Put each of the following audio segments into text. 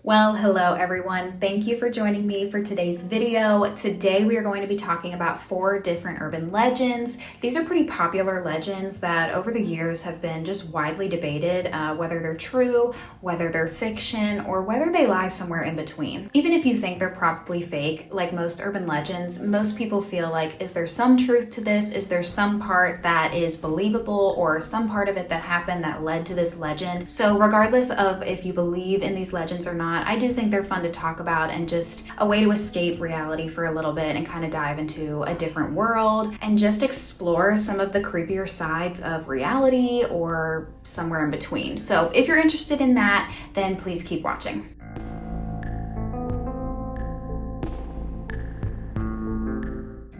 Well, hello everyone. Thank you for joining me for today's video. Today we are going to be talking about 4 different urban legends. These are pretty popular legends that over the years have been just widely debated, whether they're true, whether they're fiction, or whether they lie somewhere in between. Even if you think they're probably fake, like most urban legends, most people feel like, is there some truth to this? Is there some part that is believable or some part of it that happened that led to this legend? So regardless of if you believe in these legends or not, I do think they're fun to talk about and just a way to escape reality for a little bit and kind of dive into a different world and just explore some of the creepier sides of reality or somewhere in between. So if you're interested in that, then please keep watching.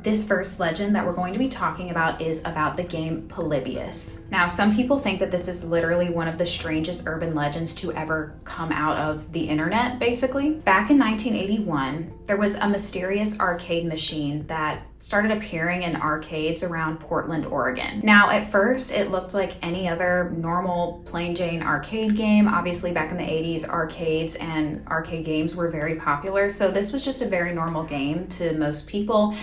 This first legend that we're going to be talking about is about the game Polybius. Now, some people think that this is literally one of the strangest urban legends to ever come out of the internet, basically. Back in 1981, there was a mysterious arcade machine that started appearing in arcades around Portland, Oregon. Now, at first, it looked like any other normal plain Jane arcade game. Obviously, back in the 80s, arcades and arcade games were very popular, so this was just a very normal game to most people.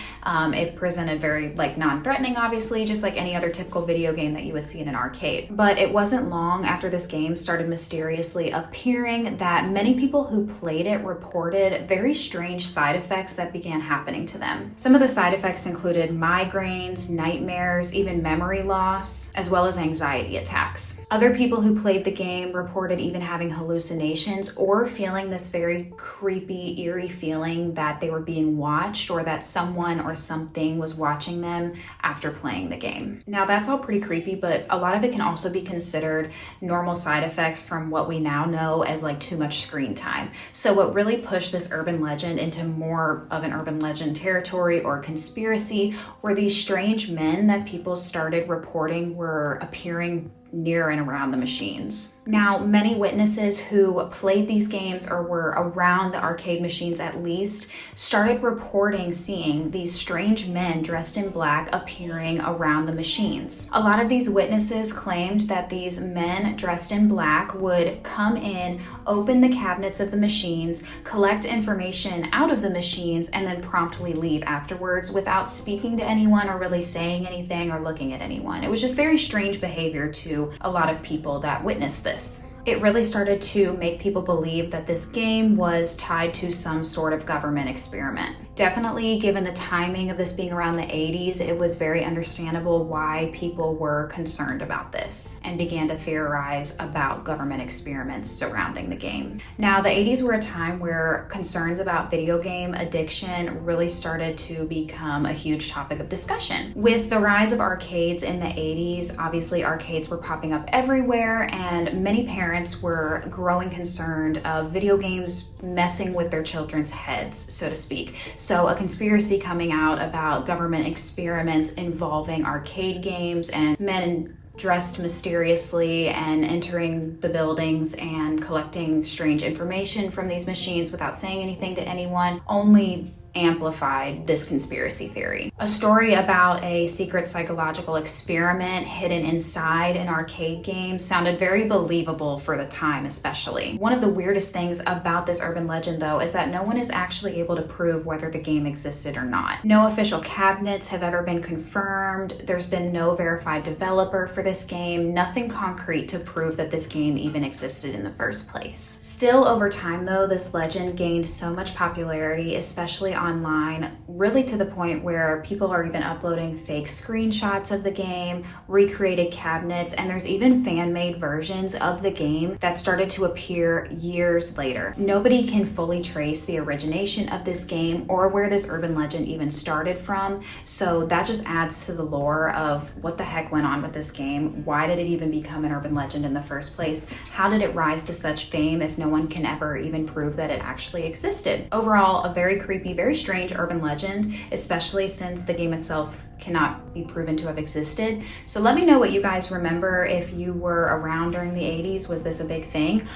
It presented very non-threatening, obviously, just like any other typical video game that you would see in an arcade. But it wasn't long after this game started mysteriously appearing that many people who played it reported very strange side effects that began happening to them. Some of the side effects included migraines, nightmares, even memory loss, as well as anxiety attacks. Other people who played the game reported even having hallucinations or feeling this very creepy, eerie feeling that they were being watched or that someone or something was watching them after playing the game. Now, that's all pretty creepy, but a lot of it can also be considered normal side effects from what we now know as too much screen time. So what really pushed this urban legend into more of an urban legend territory or conspiracy were these strange men that people started reporting were appearing near and around the machines. Now, many witnesses who played these games or were around the arcade machines at least started reporting seeing these strange men dressed in black appearing around the machines. A lot of these witnesses claimed that these men dressed in black would come in, open the cabinets of the machines, collect information out of the machines, and then promptly leave afterwards without speaking to anyone or really saying anything or looking at anyone. It was just very strange behavior to a lot of people that witnessed this. It really started to make people believe that this game was tied to some sort of government experiment. Definitely, given the timing of this being around the 80s, it was very understandable why people were concerned about this and began to theorize about government experiments surrounding the game. Now, the 80s were a time where concerns about video game addiction really started to become a huge topic of discussion. With the rise of arcades in the 80s, obviously arcades were popping up everywhere, and many parents were growing concerned of video games messing with their children's heads, so to speak. So a conspiracy coming out about government experiments involving arcade games and men dressed mysteriously and entering the buildings and collecting strange information from these machines without saying anything to anyone only amplified this conspiracy theory. A story about a secret psychological experiment hidden inside an arcade game sounded very believable for the time, especially. One of the weirdest things about this urban legend, though, is that no one is actually able to prove whether the game existed or not. No official cabinets have ever been confirmed. There's been no verified developer for this game, nothing concrete to prove that this game even existed in the first place. Still, over time, though, this legend gained so much popularity, especially online, really to the point where people are even uploading fake screenshots of the game, recreated cabinets, and there's even fan-made versions of the game that started to appear years later. Nobody can fully trace the origination of this game or where this urban legend even started from, so that just adds to the lore of what the heck went on with this game. Why did it even become an urban legend in the first place? How did it rise to such fame if no one can ever even prove that it actually existed? Overall, a very creepy, very strange urban legend, especially since the game itself cannot be proven to have existed. So let me know what you guys remember. If you were around during the 80s, was this a big thing?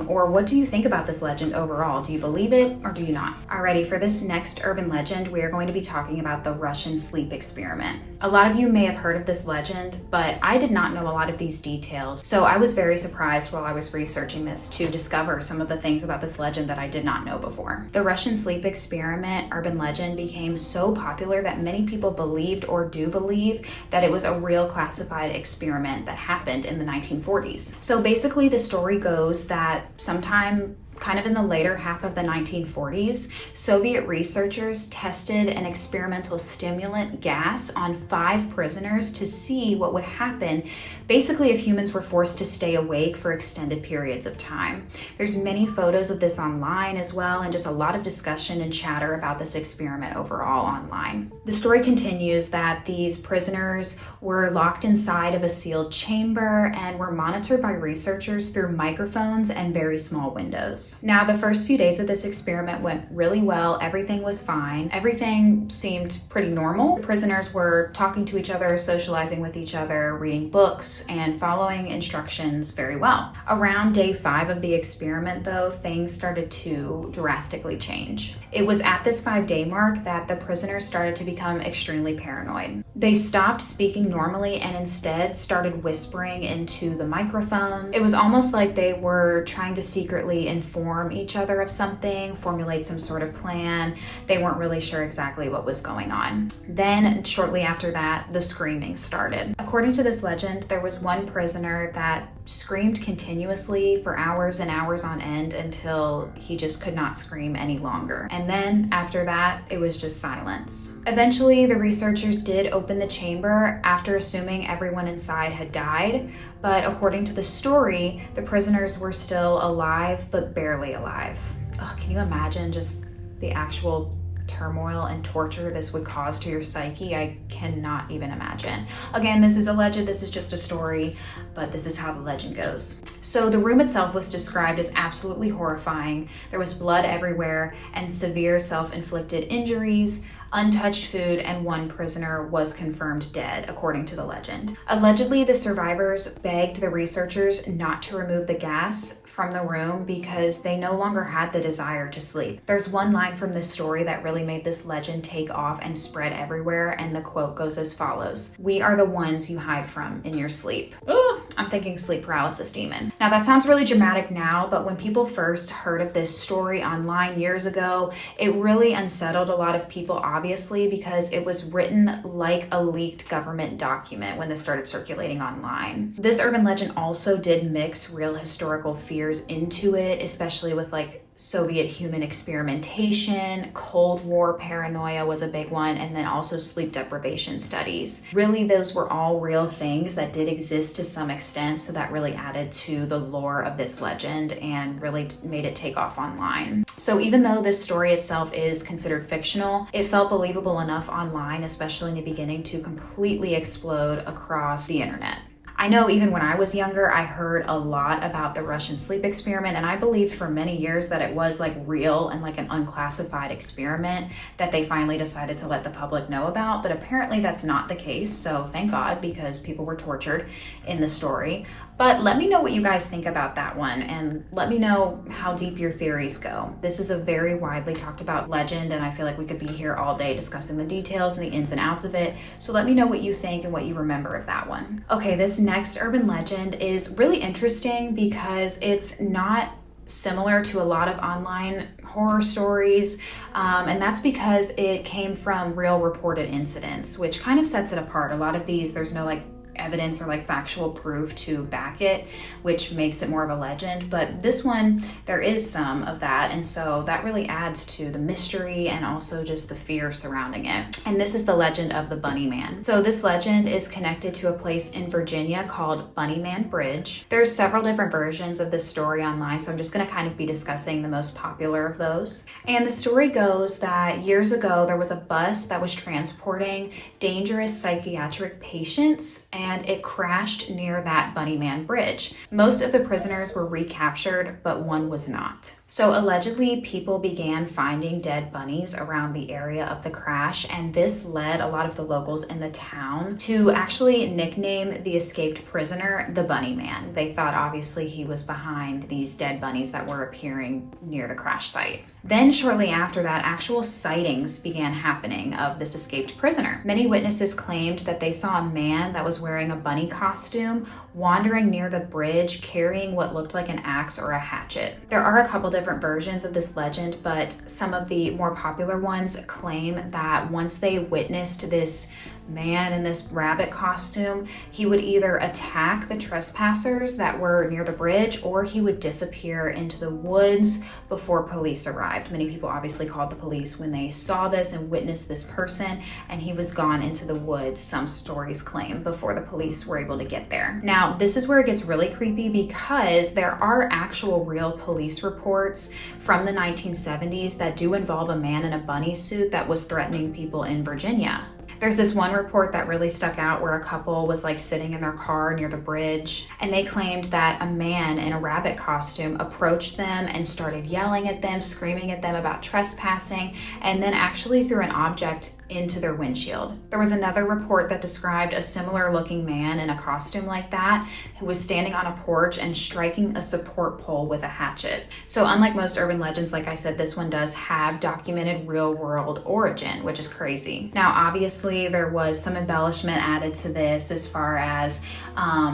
Or what do you think about this legend overall? Do you believe it or do you not? Alrighty, for this next urban legend, we are going to be talking about the Russian sleep experiment. A lot of you may have heard of this legend, but I did not know a lot of these details. So I was very surprised while I was researching this to discover some of the things about this legend that I did not know before. The Russian sleep experiment urban legend became so popular that many people believed or do believe that it was a real classified experiment that happened in the 1940s. So basically the story goes that sometime kind of in the later half of the 1940s, Soviet researchers tested an experimental stimulant gas on 5 prisoners to see what would happen basically if humans were forced to stay awake for extended periods of time. There's many photos of this online as well, and just a lot of discussion and chatter about this experiment overall online. The story continues that these prisoners were locked inside of a sealed chamber and were monitored by researchers through microphones and very small windows. Now, the first few days of this experiment went really well. Everything was fine. Everything seemed pretty normal. The prisoners were talking to each other, socializing with each other, reading books, and following instructions very well. Around day 5 of the experiment, though, things started to drastically change. It was at this 5-day mark that the prisoners started to become extremely paranoid. They stopped speaking normally and instead started whispering into the microphone. It was almost like they were trying to secretly inform each other of something, formulate some sort of plan. They weren't really sure exactly what was going on. Then, shortly after that, the screaming started. According to this legend, there was one prisoner that screamed continuously for hours and hours on end until he just could not scream any longer. And then after that, it was just silence. Eventually, the researchers did open the chamber after assuming everyone inside had died, but according to the story, the prisoners were still alive, but barely alive. Ugh, can you imagine just the actual turmoil and torture this would cause to your psyche? I cannot even imagine. Again, this is a legend, this is just a story, but this is how the legend goes. So the room itself was described as absolutely horrifying. There was blood everywhere and severe self-inflicted injuries, untouched food, and one prisoner was confirmed dead, according to the legend. Allegedly, the survivors begged the researchers not to remove the gas from the room because they no longer had the desire to sleep. There's one line from this story that really made this legend take off and spread everywhere, and the quote goes as follows: "We are the ones you hide from in your sleep." Ooh, I'm thinking sleep paralysis demon. Now that sounds really dramatic now, but when people first heard of this story online years ago, it really unsettled a lot of people, obviously, because it was written like a leaked government document when this started circulating online. This urban legend also did mix real historical fears into it, especially with like Soviet human experimentation, Cold War paranoia was a big one, and then also sleep deprivation studies. Really, those were all real things that did exist to some extent, so that really added to the lore of this legend and really made it take off online. So even though this story itself is considered fictional, it felt believable enough online, especially in the beginning, to completely explode across the internet. I know even when I was younger, I heard a lot about the Russian sleep experiment, and I believed for many years that it was like real and like an unclassified experiment that they finally decided to let the public know about. But apparently that's not the case, so thank God, because people were tortured in the story. But let me know what you guys think about that one, and let me know how deep your theories go. This is a very widely talked about legend, and I feel like we could be here all day discussing the details and the ins and outs of it. So let me know what you think and what you remember of that one. Okay, this next urban legend is really interesting because it's not similar to a lot of online horror stories, and that's because it came from real reported incidents, which kind of sets it apart. A lot of these, there's no like evidence or like factual proof to back it, which makes it more of a legend. But this one, there is some of that, and so that really adds to the mystery and also just the fear surrounding it. And this is the legend of the Bunny Man. So this legend is connected to a place in Virginia called Bunny Man Bridge. There's several different versions of this story online, so I'm just going to kind of be discussing the most popular of those. And the story goes that years ago there was a bus that was transporting dangerous psychiatric patients, and it crashed near that Bunny Man Bridge. Most of the prisoners were recaptured, but one was not. So allegedly, people began finding dead bunnies around the area of the crash, and this led a lot of the locals in the town to actually nickname the escaped prisoner the Bunny Man. They thought obviously he was behind these dead bunnies that were appearing near the crash site. Then shortly after that, actual sightings began happening of this escaped prisoner. Many witnesses claimed that they saw a man that was wearing a bunny costume wandering near the bridge carrying what looked like an axe or a hatchet. There are a couple different versions of this legend, but some of the more popular ones claim that once they witnessed this man in this rabbit costume, he would either attack the trespassers that were near the bridge or he would disappear into the woods before police arrived. Many people obviously called the police when they saw this and witnessed this person, and he was gone into the woods, some stories claim, before the police were able to get there. Now, this is where it gets really creepy because there are actual real police reports from the 1970s that do involve a man in a bunny suit that was threatening people in Virginia. There's this one report that really stuck out where a couple was like sitting in their car near the bridge, and they claimed that a man in a rabbit costume approached them and started yelling at them, screaming at them about trespassing, and then actually threw an object into their windshield. There was another report that described a similar looking man in a costume like that who was standing on a porch and striking a support pole with a hatchet. So unlike most urban legends, like I said, this one does have documented real world origin, which is crazy. Now, obviously there was some embellishment added to this as far as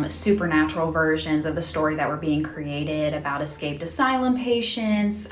supernatural versions of the story that were being created about escaped asylum patients.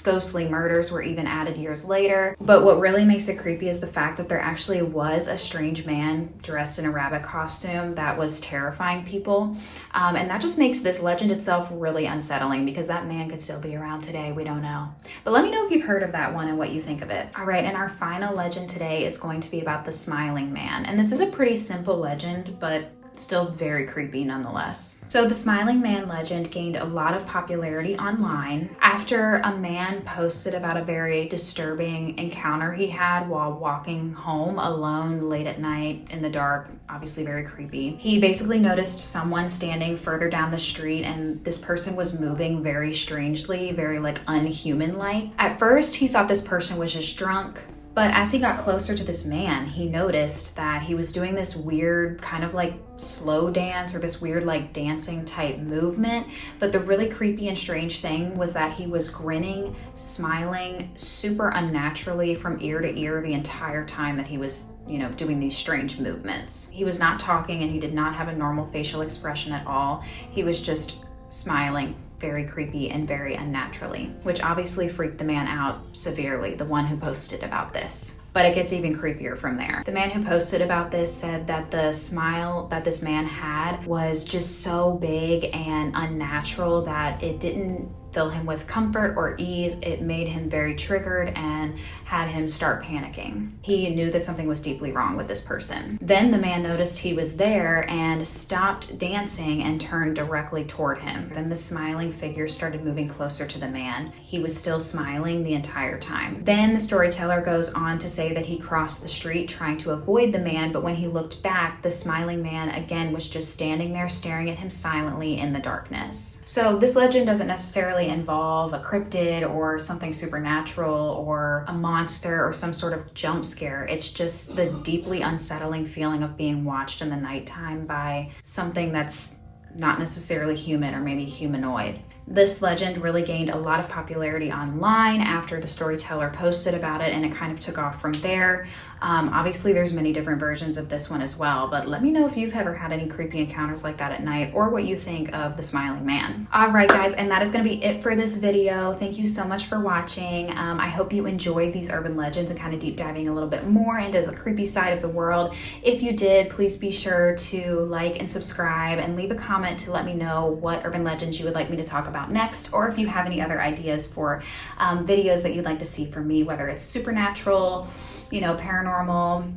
Ghostly murders were even added years later. But what really makes it creepy is the fact that there actually was a strange man dressed in a rabbit costume that was terrifying people. And that just makes this legend itself really unsettling because that man could still be around today. We don't know. But let me know if you've heard of that one and what you think of it. All right, and our final legend today is going to be about the Smiling Man. And this is a pretty simple legend, but still very creepy nonetheless. So the Smiling Man legend gained a lot of popularity online after a man posted about a very disturbing encounter he had while walking home alone late at night in the dark, obviously very creepy. He basically noticed someone standing further down the street, and this person was moving very strangely, very like unhuman-like. At first, he thought this person was just drunk. But as he got closer to this man, he noticed that he was doing this weird kind of like slow dance or this weird like dancing type movement. But the really creepy and strange thing was that he was grinning, smiling super unnaturally from ear to ear the entire time that he was, doing these strange movements. He was not talking and he did not have a normal facial expression at all. He was just smiling very creepy and very unnaturally, which obviously freaked the man out severely, the one who posted about this. But it gets even creepier from there. The man who posted about this said that the smile that this man had was just so big and unnatural that it didn't fill him with comfort or ease. It made him very triggered and had him start panicking. He knew that something was deeply wrong with this person. Then the man noticed he was there and stopped dancing and turned directly toward him. Then the smiling figure started moving closer to the man. He was still smiling the entire time. Then the storyteller goes on to say that he crossed the street trying to avoid the man, but when he looked back, the smiling man again was just standing there staring at him silently in the darkness. So this legend doesn't necessarily involve a cryptid or something supernatural or a monster or some sort of jump scare. It's just the deeply unsettling feeling of being watched in the nighttime by something that's not necessarily human or maybe humanoid. This legend really gained a lot of popularity online after the storyteller posted about it, and it kind of took off from there. Obviously, there's many different versions of this one as well, but let me know if you've ever had any creepy encounters like that at night or what you think of the Smiling Man. All right, guys, and that is going to be it for this video. Thank you so much for watching. I hope you enjoyed these urban legends and kind of deep diving a little bit more into the creepy side of the world. If you did, please be sure to like and subscribe and leave a comment to let me know what urban legends you would like me to talk about next, or if you have any other ideas for videos that you'd like to see from me, whether it's supernatural, paranormal,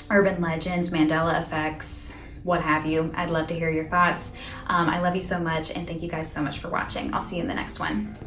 urban legends, Mandela effects, what have you. I'd love to hear your thoughts. I love you so much, and thank you guys so much for watching. I'll see you in the next one.